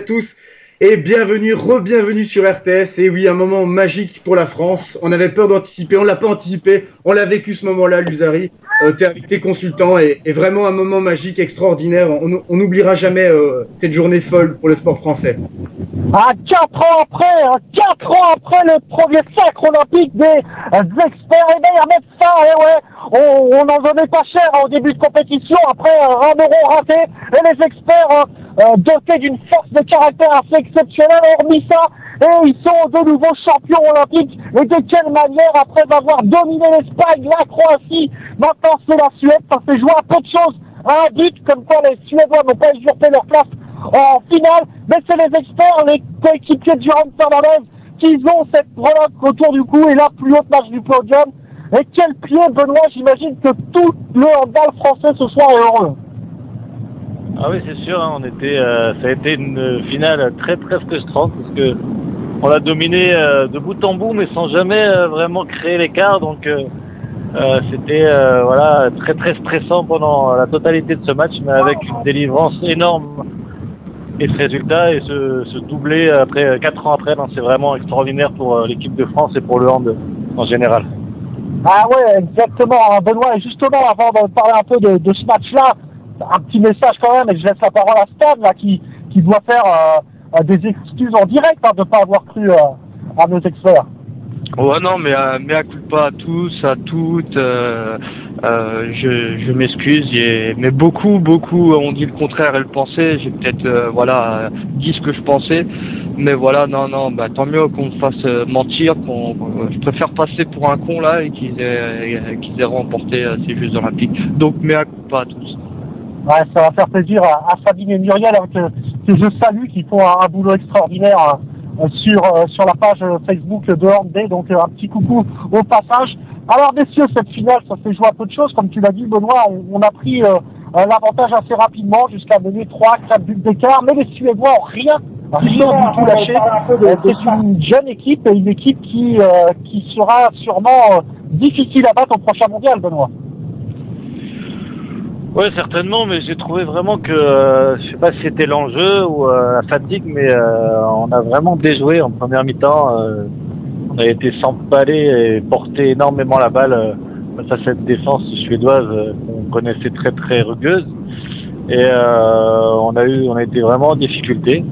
tous et bienvenue, re-bienvenue sur RTS. Et oui, un moment magique pour la France. On avait peur d'anticiper, on l'a pas anticipé, on l'a vécu ce moment-là, Luzari. T'es avec tes consultants et vraiment un moment magique, extraordinaire. On n'oubliera jamais cette journée folle pour le sport français. 4 ans après le premier sacre olympique des experts, et bien à mettre fin, on n'en donnait pas cher au début de compétition, après un euro raté, et les experts dotés d'une force de caractère assez exceptionnelle, hormis ça, et ils sont de nouveau champions olympiques. Et de quelle manière, après avoir dominé l'Espagne, la Croatie, maintenant c'est la Suède, ça fait jouer un peu de choses à un but, comme quoi les Suédois n'ont pas usurpé leur place en finale, mais c'est les experts, les coéquipiers de Jérôme Fernandez, qui ont cette breloque autour du cou et la plus haute marche du podium. Et quel pied, Benoît, j'imagine que tout le handball français ce soir est heureux. Ah oui, c'est sûr, hein, ça a été une finale très très frustrante parce que on l'a dominé de bout en bout, mais sans jamais vraiment créer l'écart. Donc c'était voilà très très stressant pendant la totalité de ce match, mais avec une délivrance énorme. Et ce résultat et ce doublé après 4 ans après, c'est vraiment extraordinaire pour l'équipe de France et pour le hand en général. Ah ouais, exactement, Benoît. Et justement, avant de parler un peu de ce match-là, un petit message quand même, et je laisse la parole à Stan là, qui doit faire des excuses en direct de ne pas avoir cru à nos experts. Ouais, non, mais à culpa à tous, à toutes, je m'excuse, mais beaucoup ont dit le contraire et le pensaient. J'ai peut-être, dit ce que je pensais, mais voilà, non, tant mieux qu'on me fasse mentir, je préfère passer pour un con là et qu'ils aient remporté ces Jeux Olympiques. Donc, mais à culpa à tous. Ouais, ça va faire plaisir à Sabine et Muriel, que je salue, qui font un boulot extraordinaire sur la page Facebook de Handball, donc un petit coucou au passage. Alors messieurs, cette finale, ça fait jouer à peu de choses, comme tu l'as dit Benoît, on a pris l'avantage assez rapidement jusqu'à mener 3-4 buts d'écart, mais les Suédois n'ont rien du tout lâché. C'est une jeune équipe et une équipe qui sera sûrement difficile à battre au prochain mondial, Benoît. Oui, certainement, mais j'ai trouvé vraiment que, je sais pas si c'était l'enjeu ou la fatigue, mais on a vraiment déjoué en première mi-temps. On a été s'empaler et porter énormément la balle face à cette défense suédoise qu'on connaissait très très rugueuse. Et on a été vraiment en difficulté.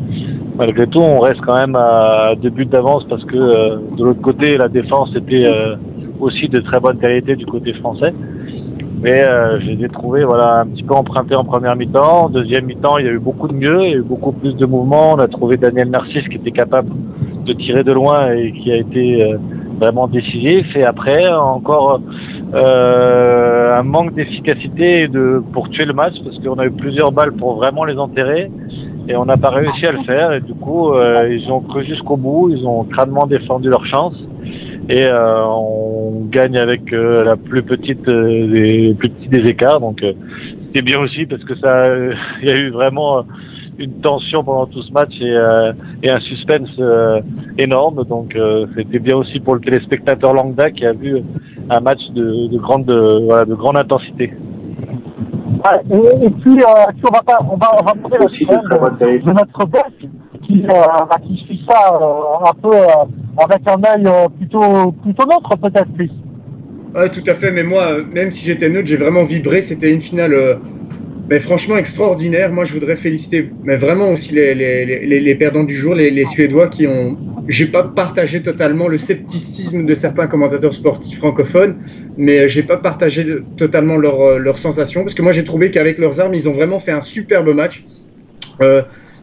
Malgré tout, on reste quand même à 2 buts d'avance parce que de l'autre côté, la défense était aussi de très bonne qualité du côté français. Mais je les ai trouvés un petit peu empruntés en première mi-temps. En deuxième mi-temps, il y a eu beaucoup de mieux, il y a eu beaucoup plus de mouvements. On a trouvé Daniel Narcisse qui était capable de tirer de loin et qui a été vraiment décisif. Et après, encore un manque d'efficacité pour tuer le match parce qu'on a eu plusieurs balles pour vraiment les enterrer et on n'a pas réussi à le faire. Et du coup, ils ont cru jusqu'au bout, ils ont crânement défendu leur chance. Et on gagne avec la plus petite des plus petits des écarts, donc c'est bien aussi parce que il y a eu vraiment une tension pendant tout ce match et un suspense énorme, donc c'était bien aussi pour le téléspectateur lambda qui a vu un match de grande intensité. Ouais, et puis on va montrer aussi de notre boss qui suit ça un peu avec un œil plutôt neutre peut-être plus. Ouais, tout à fait, mais moi, même si j'étais neutre, j'ai vraiment vibré. C'était une finale mais franchement extraordinaire. Moi, je voudrais féliciter mais vraiment aussi les perdants du jour, les Suédois qui ont... J'ai pas partagé totalement le scepticisme de certains commentateurs sportifs francophones, mais j'ai pas partagé totalement leurs sensations, parce que moi, j'ai trouvé qu'avec leurs armes, ils ont vraiment fait un superbe match.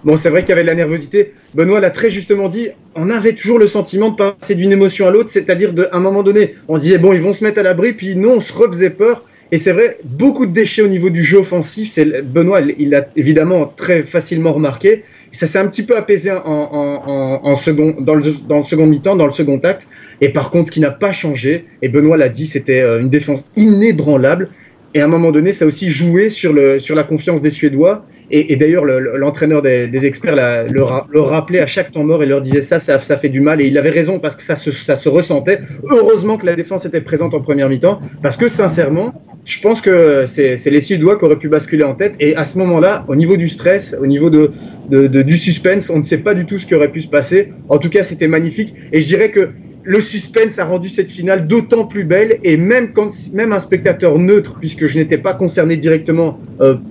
Bon, c'est vrai qu'il y avait de la nervosité. Benoît l'a très justement dit, on avait toujours le sentiment de passer d'une émotion à l'autre, c'est-à-dire à un moment donné, on disait bon, ils vont se mettre à l'abri, puis non, on se refaisait peur. Et c'est vrai, beaucoup de déchets au niveau du jeu offensif. Benoît, il l'a évidemment très facilement remarqué. Ça s'est un petit peu apaisé dans le second mi-temps, dans le second acte. Et par contre, ce qui n'a pas changé, et Benoît l'a dit, c'était une défense inébranlable. Et à un moment donné, ça a aussi joué sur la confiance des Suédois. Et d'ailleurs, l'entraîneur des experts leur rappelait à chaque temps mort et leur disait ça fait du mal. Et il avait raison parce que ça se ressentait. Heureusement que la défense était présente en première mi-temps parce que sincèrement, je pense que c'est les Suédois qui auraient pu basculer en tête. Et à ce moment-là, au niveau du stress, au niveau du suspense, on ne sait pas du tout ce qui aurait pu se passer. En tout cas, c'était magnifique. Et je dirais que le suspense a rendu cette finale d'autant plus belle, et même un spectateur neutre, puisque je n'étais pas concerné directement,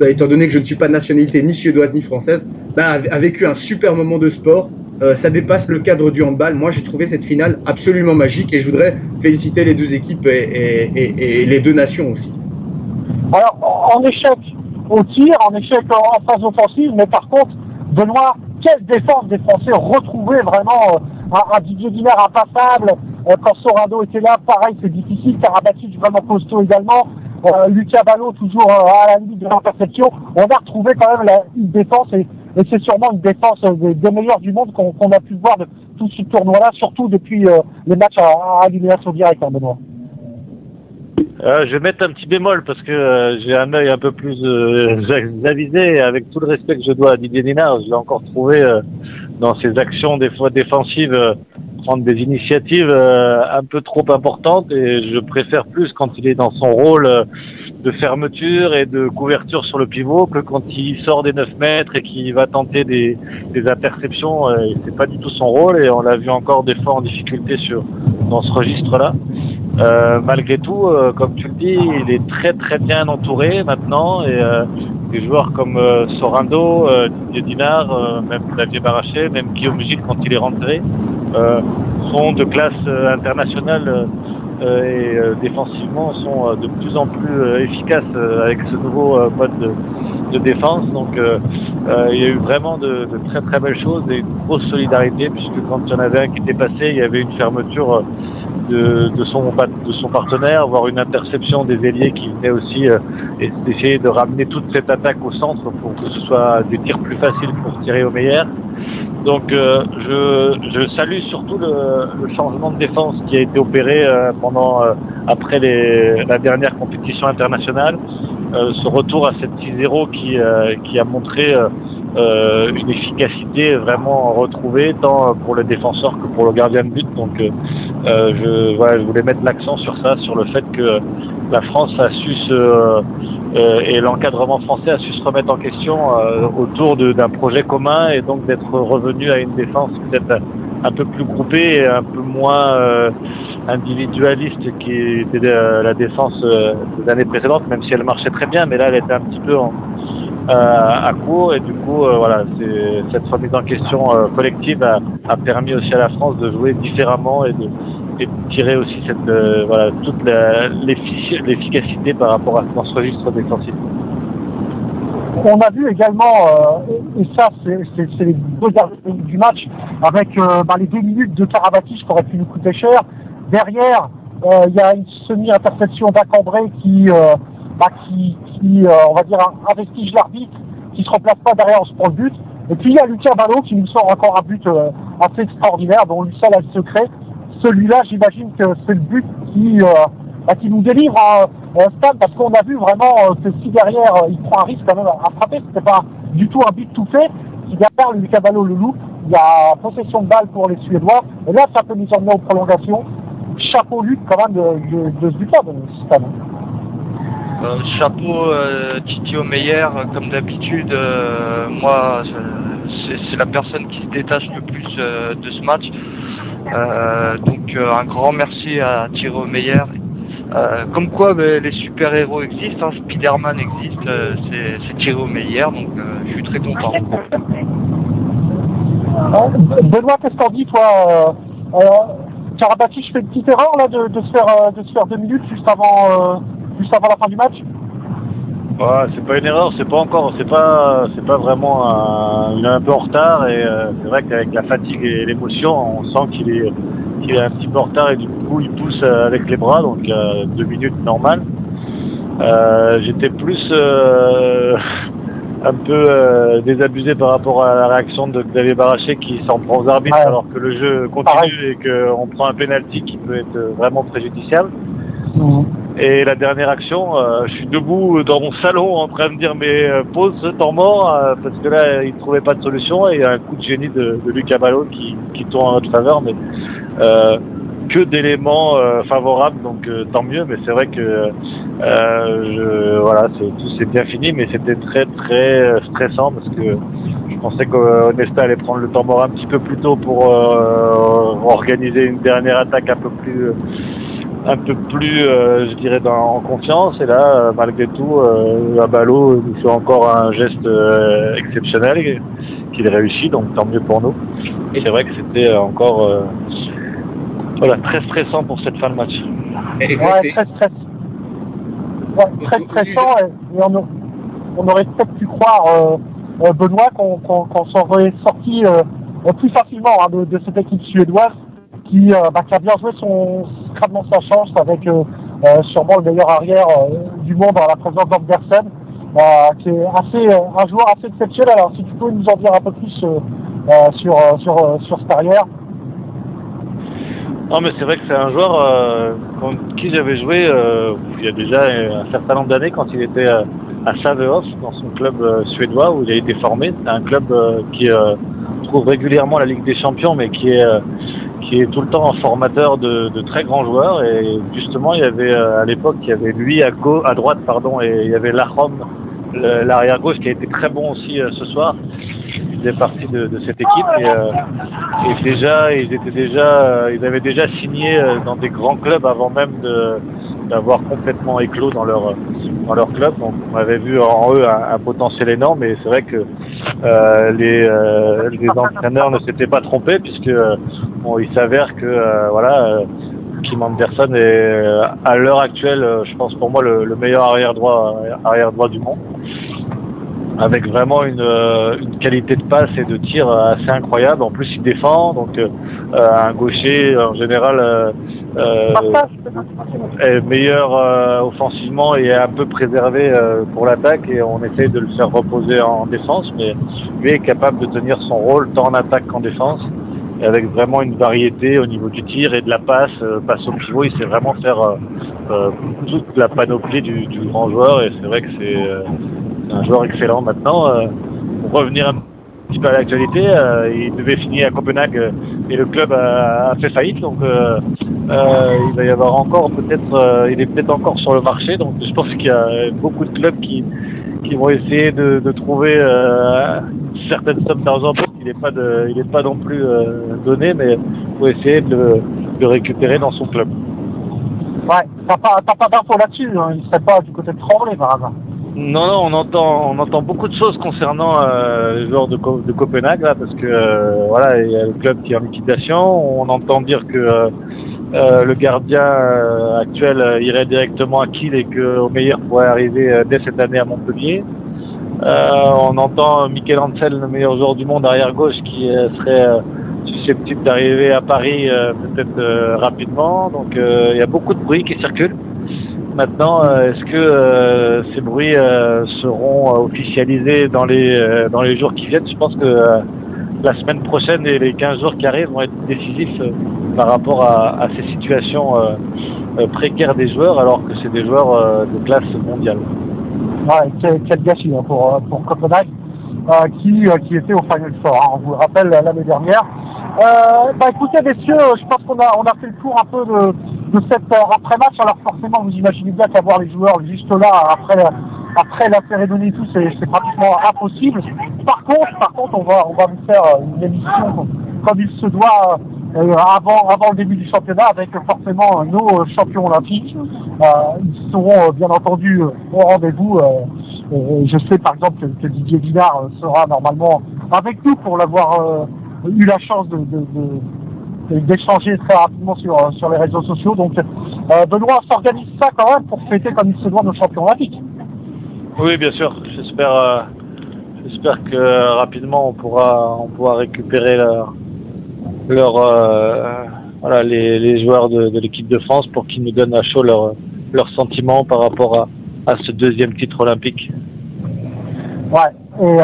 étant donné que je ne suis pas de nationalité ni suédoise ni française, a vécu un super moment de sport. Ça dépasse le cadre du handball. Moi, j'ai trouvé cette finale absolument magique, et je voudrais féliciter les deux équipes et les deux nations aussi. Alors, en échec au tir, en échec en phase offensive, mais par contre, Benoît, quelle défense des Français retrouvée vraiment un Didier Dinard impassable. Quand Sorado était là, pareil, c'est difficile. Karabatic vraiment costaud également. Lucas Ballot toujours à la limite de l'interception. On a retrouvé quand même une défense, et c'est sûrement une défense des meilleures du monde qu'on a pu voir de tout ce tournoi-là, surtout depuis les matchs à élimination directe, hein, Benoît. Je vais mettre un petit bémol parce que j'ai un œil un peu plus avisé, et avec tout le respect que je dois à Didier Dinard, je l'ai encore trouvé dans ses actions des fois défensives prendre des initiatives un peu trop importantes, et je préfère plus quand il est dans son rôle de fermeture et de couverture sur le pivot que quand il sort des 9 mètres et qu'il va tenter des interceptions. C'est pas du tout son rôle, et on l'a vu encore des fois en difficulté dans ce registre-là. Malgré tout, comme tu le dis, il est très très bien entouré maintenant, et des joueurs comme Sorando, Didier Dinard, même Xavier Baraché, même Guillaume Gilles quand il est rentré, sont de classe internationale et défensivement sont de plus en plus efficaces avec ce nouveau mode de défense. Donc il y a eu vraiment de très très belles choses et une grosse solidarité, puisque quand il y en avait un qui était passé, il y avait une fermeture de son partenaire, voire une interception des ailiers qui venaient aussi essayer de ramener toute cette attaque au centre pour que ce soit des tirs plus faciles pour tirer au meilleur. Donc je salue surtout le changement de défense qui a été opéré après la dernière compétition internationale, ce retour à cette 6-0 qui a montré une efficacité vraiment retrouvée tant pour le défenseur que pour le gardien de but. Donc je voulais mettre l'accent sur ça, sur le fait que la France a su et l'encadrement français a su se remettre en question autour d'un projet commun, et donc d'être revenu à une défense peut-être un peu plus groupée et un peu moins individualiste qui était la défense des années précédentes, même si elle marchait très bien, mais là elle était un petit peu à court, et du coup voilà, cette remise en question collective a permis aussi à la France de jouer différemment et de tirer aussi toute l'efficacité par rapport dans ce registre défensif. On a vu également, et ça c'est les deux derniers minutes du match, avec les 2 minutes de Karabatic qui aurait pu nous coûter cher. Derrière, il y a une semi-interception d'Acambré qui on va dire, investige l'arbitre, qui se remplace pas derrière, on se prend le but. Et puis il y a Lucas Ballot qui nous sort encore un but assez extraordinaire, dont lui seul a le secret. Celui-là, j'imagine que c'est le but qui nous délivre un stade, parce qu'on a vu vraiment que si derrière il prend un risque quand même à frapper, c'était pas du tout un but tout fait. Si derrière Lucas Ballot le loup, il y a possession de balle pour les Suédois, et là ça peut nous emmener aux prolongations. Chapeau lutte quand même de ce but-là, de ce stade. Chapeau Titio Meyer, comme d'habitude, moi c'est la personne qui se détache le plus de ce match. Donc un grand merci à Thierry Meyer. Comme quoi les super-héros existent, hein, Spider-Man existe, c'est Thierry Meyer, donc je suis très content. Benoît, qu'est-ce que t'en dis toi Karabatic fait une petite erreur là de se faire 2 minutes juste avant la fin du match? C'est pas une erreur, c'est pas vraiment il est un peu en retard, et c'est vrai qu'avec la fatigue et l'émotion, on sent qu'il est un petit peu en retard, et du coup il pousse avec les bras, donc 2 minutes normales. J'étais plus un peu désabusé par rapport à la réaction de Xavier Baraché qui s'en prend aux arbitres, alors que le jeu continue et qu'on prend un penalty qui peut être vraiment préjudiciable. Et la dernière action, je suis debout dans mon salon en train de dire mais pause ce temps mort parce que là il trouvait pas de solution et il y a un coup de génie de Lucas Ballot qui tourne en notre faveur, mais que d'éléments favorables, donc tant mieux. Mais c'est vrai que voilà, tout s'est bien fini, mais c'était très très stressant parce que je pensais qu'Onesta allait prendre le temps mort un petit peu plus tôt pour organiser une dernière attaque un peu plus je dirais en confiance, et là malgré tout Ballot nous fait encore un geste exceptionnel qu'il réussit, donc tant mieux pour nous. Et c'est vrai que c'était encore voilà, très stressant pour cette fin de match. Ouais, très stressant. Ouais, très stressant, et on aurait peut-être pu croire Benoît qu'on serait sorti plus facilement de cette équipe suédoise qui a bien joué crânement sa chance avec sûrement le meilleur arrière du monde en la présence d'Andersen, qui est un joueur assez exceptionnel. Alors si tu peux nous en dire un peu plus sur cette arrière. Non, mais c'est vrai que c'est un joueur contre qui j'avais joué il y a déjà un certain nombre d'années quand il était à Sävehof dans son club suédois où il a été formé. C'est un club qui trouve régulièrement la Ligue des Champions, mais qui est tout le temps un formateur de très grands joueurs. Et justement, il y avait à l'époque, il y avait lui à droite, et il y avait Lachom, l'arrière gauche, qui a été très bon aussi ce soir. Il faisait partie de cette équipe et déjà ils avaient déjà signé dans des grands clubs avant même d'avoir complètement éclos dans leur club. Donc on avait vu en eux un potentiel énorme, et c'est vrai que les entraîneurs ne s'étaient pas trompés, puisque il s'avère que Kim Andersen est à l'heure actuelle, je pense pour moi, le meilleur arrière droit du monde, avec vraiment une qualité de passe et de tir assez incroyable. En plus, il défend, donc un gaucher en général est meilleur offensivement et est un peu préservé pour l'attaque, et on essaye de le faire reposer en défense, mais lui est capable de tenir son rôle tant en attaque qu'en défense, et avec vraiment une variété au niveau du tir et de la passe au pivot. Il sait vraiment faire toute la panoplie du grand joueur, et c'est vrai que c'est un joueur excellent. Maintenant, pour revenir un petit peu à l'actualité, il devait finir à Copenhague et le club a fait faillite, donc il va y avoir encore il est peut-être encore sur le marché, donc je pense qu'il y a beaucoup de clubs qui vont essayer de trouver une certaine somme d'argent, parce qu'il n'est pas non plus donné, mais faut essayer de le récupérer dans son club. Ouais, t'as pas d'infos là-dessus, hein. Il serait pas du côté de Tremblay par hasard? Non, on entend beaucoup de choses concernant les joueurs de Copenhague, là, parce que voilà, il y a le club qui est en liquidation. On entend dire que le gardien actuel irait directement à Kiel, et qu'au meilleur pourrait arriver dès cette année à Montpellier. On entend Mikkel Hansen, le meilleur joueur du monde arrière gauche, qui serait susceptible d'arriver à Paris peut-être rapidement. Donc il y a beaucoup de bruit qui circule. Maintenant, est-ce que ces bruits seront officialisés dans les jours qui viennent? Je pense que la semaine prochaine et les 15 jours qui arrivent vont être décisifs par rapport à ces situations précaires des joueurs, alors que c'est des joueurs de classe mondiale. Ouais, quel gâchis hein, pour Copenhague, qui était au Final Four, hein, on vous le rappelle, l'année dernière. Écoutez, messieurs, je pense qu'on a fait le tour un peu de cette après-match. Alors forcément, vous imaginez bien qu'avoir les joueurs juste là après la cérémonie et tout, c'est pratiquement impossible. Par contre, on va vous faire une émission comme il se doit avant le début du championnat, avec forcément nos champions olympiques. Ils seront bien entendu au rendez-vous. Je sais par exemple que Didier Dinard sera normalement avec nous pour l'avoir eu la chance d'échanger très rapidement sur les réseaux sociaux. Donc Benoît, on s'organise ça quand même pour fêter comme il se doit nos champions olympiques. Oui, bien sûr. J'espère que rapidement on pourra récupérer les joueurs de l'équipe de France pour qu'ils nous donnent à chaud leurs sentiments par rapport à ce deuxième titre olympique. Ouais, et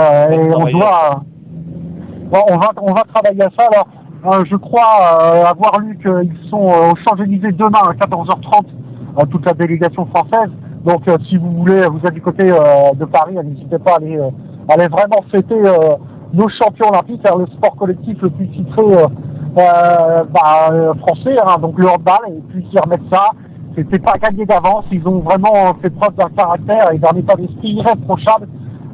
on va travailler à ça. Alors, je crois avoir lu qu'ils sont aux Champs-Élysées demain à 14h30 toute la délégation française. Donc si vous voulez, vous êtes du côté de Paris, n'hésitez pas à aller vraiment fêter nos champions olympiques, le sport collectif le plus titré français, hein, donc le handball, et puis qui remettent ça. C'était pas gagné d'avance, ils ont vraiment fait preuve d'un caractère et d'un état d'esprit irréprochable.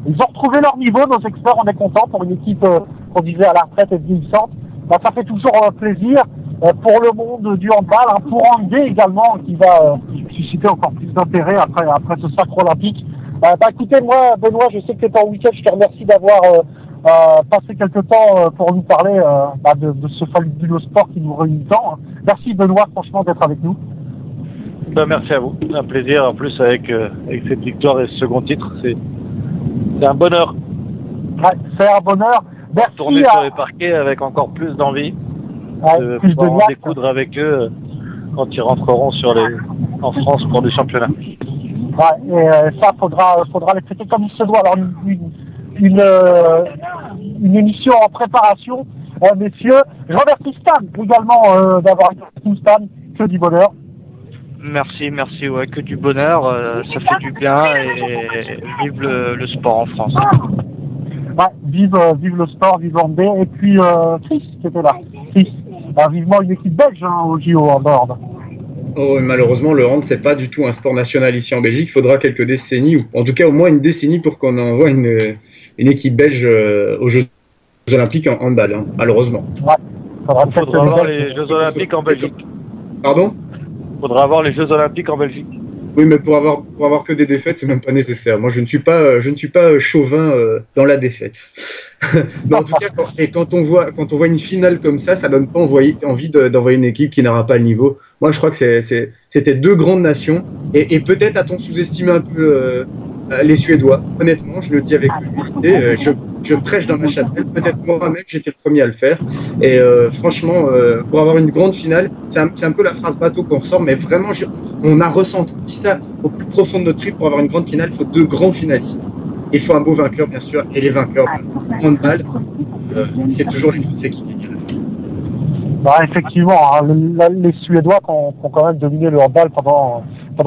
Ils ont retrouvé leur niveau, nos experts, on est contents pour une équipe qu'on disait à la retraite et vieillissante. Ça fait toujours plaisir pour le monde du handball, hein, pour Andé également, qui va susciter encore plus d'intérêt après ce sacre olympique. Écoutez, moi, Benoît, je sais que tu es en week-end, je te remercie d'avoir passé quelques temps pour nous parler de ce fabuleux sport qui nous réunit tant. Merci Benoît, franchement, d'être avec nous. Merci à vous, c'est un plaisir, en plus avec cette victoire et ce second titre, c'est un bonheur. Ouais, c'est un bonheur. Merci tourner sur les parquets avec encore plus d'envie, de pouvoir en découdre avec eux quand ils rentreront en France pour le championnat. Ouais, et ça, faudra les traiter comme il se doit. Alors, une émission en préparation, messieurs. Je remercie Stan également d'avoir été avec nous, Stan. Que du bonheur. Merci, ouais, que du bonheur, ça fait du bien et vive le sport en France. Ouais, vive le sport, vive Andé. Et puis Chris qui était là. Chris, vivement une équipe belge au JO en board. Oh, malheureusement, le hand, c'est pas du tout un sport national ici en Belgique. Il faudra quelques décennies, ou en tout cas au moins une décennie pour qu'on envoie une équipe belge aux Jeux Olympiques en handball, hein, malheureusement. Ouais, il faudra avoir les Jeux Olympiques en Belgique. Pardon ? Il faudra avoir les Jeux Olympiques en Belgique. Oui, mais pour avoir que des défaites, c'est même pas nécessaire. Moi, je ne suis pas chauvin dans la défaite. Mais en tout cas, quand on voit une finale comme ça donne pas envie d'envoyer une équipe qui n'aura pas le niveau. Moi, je crois que c'était deux grandes nations. Et peut-être a-t-on sous-estimé un peu les Suédois. Honnêtement, je le dis avec humilité. Je prêche dans ma chapelle. Peut-être moi-même, j'étais le premier à le faire. Et franchement, pour avoir une grande finale, c'est un peu la phrase bateau qu'on ressort, mais vraiment, on a ressenti ça au plus profond de notre trip. Pour avoir une grande finale, il faut deux grands finalistes. Il faut un beau vainqueur, bien sûr, et les vainqueurs, handball, c'est toujours les Français qui gagnent à la fin. Bah, effectivement, hein, les Suédois qui ont quand même dominé le handball pendant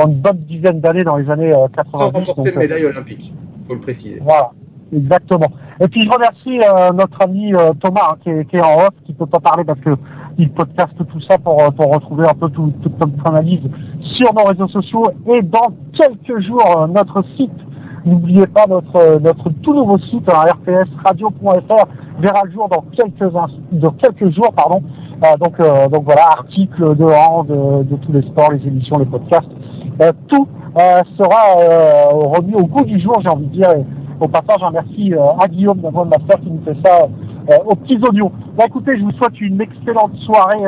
une bonne dizaine d'années dans les années 90. Sans remporter de médaille olympique, il faut le préciser. Voilà, exactement. Et puis je remercie notre ami Thomas qui est en off, qui peut pas parler parce que il podcaste tout ça pour retrouver un peu toute notre analyse sur nos réseaux sociaux et dans quelques jours notre site. N'oubliez pas notre tout nouveau site, rpsradio.fr, verra le jour dans quelques jours, pardon. Donc voilà, articles de hand, de tous les sports, les émissions, les podcasts, tout sera remis au goût du jour, j'ai envie de dire. Et au passage, un merci à Guillaume d'un Master qui nous fait ça aux petits oignons. Écoutez, je vous souhaite une excellente soirée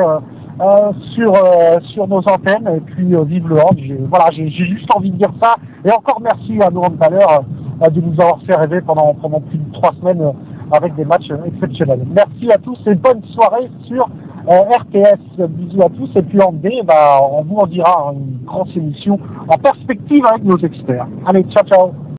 sur nos antennes et puis vive le hand. J'ai juste envie de dire ça. Et encore merci à nos handballeurs de nous avoir fait rêver pendant plus de 3 semaines avec des matchs exceptionnels. Merci à tous et bonne soirée sur RTS. Bisous à tous et puis en D, on vous en dira une grosse émission en perspective avec nos experts. Allez, ciao ciao.